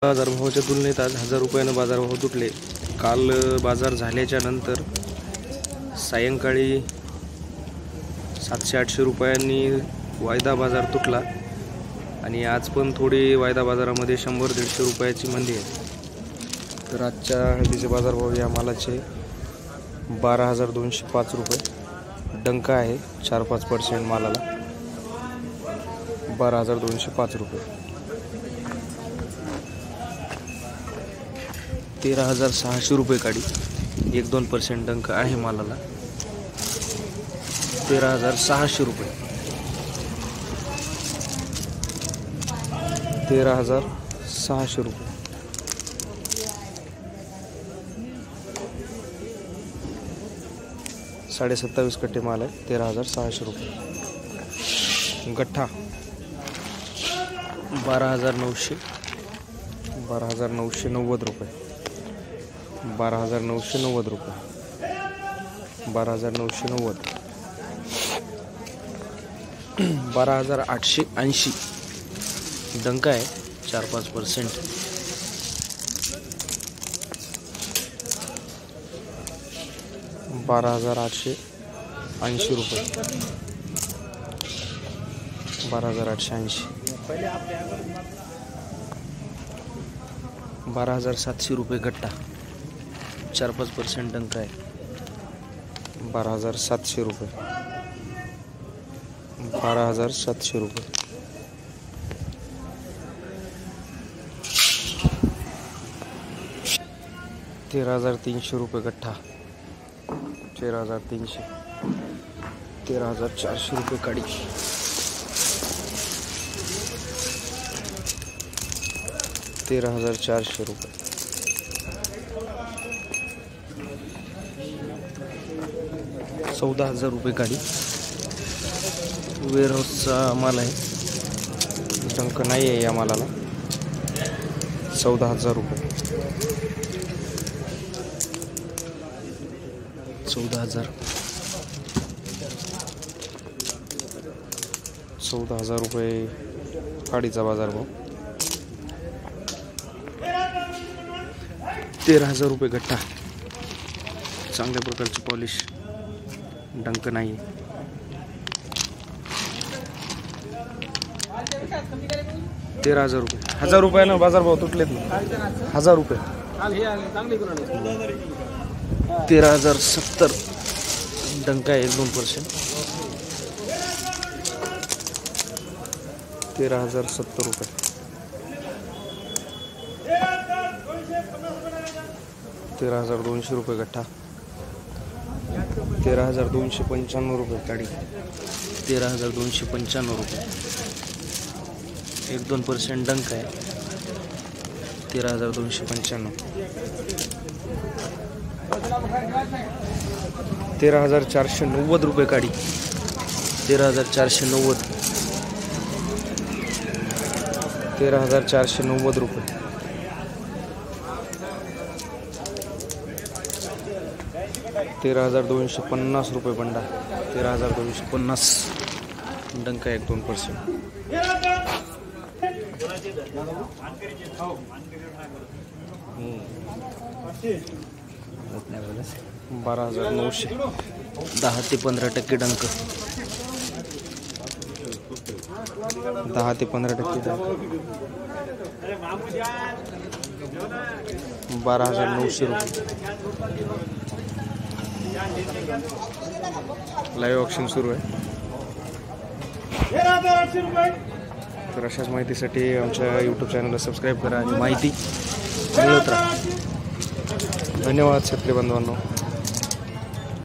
बाजारभावाच्या तुलनेत आज 1000 रुपयानं बाजारभाव तुटले। काल बाजार झाल्याच्या नंतर सायंकाळी 700-800 रुपयांनी वायदा बाजार तुटला आणि आज पण थोडी वायदा बाजारामध्ये 100-150 रुपयाची मंदी आहे। तर आजच्या हळदीचे बाजारभाव या मालाचे 12,205 रुपये। डंका आहे 4-5% मालाला 12,205 रुपये। 13,600 रुपये काडी 1-2% डंका आहे मालाला 13,600 रुपये। 13,600 रुपये। 27.5 कट्टे माल आहे 13,600 रुपये। गठ्ठा 12,990 रुपये 12,990 रुपये 12,990 12,880 डंका आहे 4-5%। 12,880 रुपये 12,880 12,700 रुपये गट्टा 4-5% डंका आहे 12,700 रुपये 12,700 रुपये। 13,300 रुपये गट्ठा 13,300 13,400 रुपये काडी 13,400 रुपये। 14,000 रुपये काडी वेअरहाऊसचा माल आहे, डंक नाही आहे या मालाला 14,000 रुपये 14,000 रुपये काडीचा बाजारभाव। 13,000 रुपये गट्टा चांगल्या प्रकारची पॉलिश डंक नाही। 13,000 रुपये 1000 रुपयानं बाजारभाव तुटलेत ना 1000 रुपये 13,070 डंका आहे 1-2% 13,070 रुपये 13,200 रुपये गठ्ठा 13,295 रुपये काडी 13,295 रुपये 1-2% डंक आहे 13,295 13,490 रुपये काडी 13,490 13,490 रुपये 13,250 रुपये बंडा 13,250 डंका 1-2%। 12,900 10-15% डंक 10-15% डंक 12,900 रुपये। लाईव्ह ऑक्शन सुरू आहे, तर अशाच माहितीसाठी आमच्या यूट्यूब चॅनलला सबस्क्राईब करा आणि माहिती मिळवत राहा। धन्यवाद शेतकरी बांधवांनो।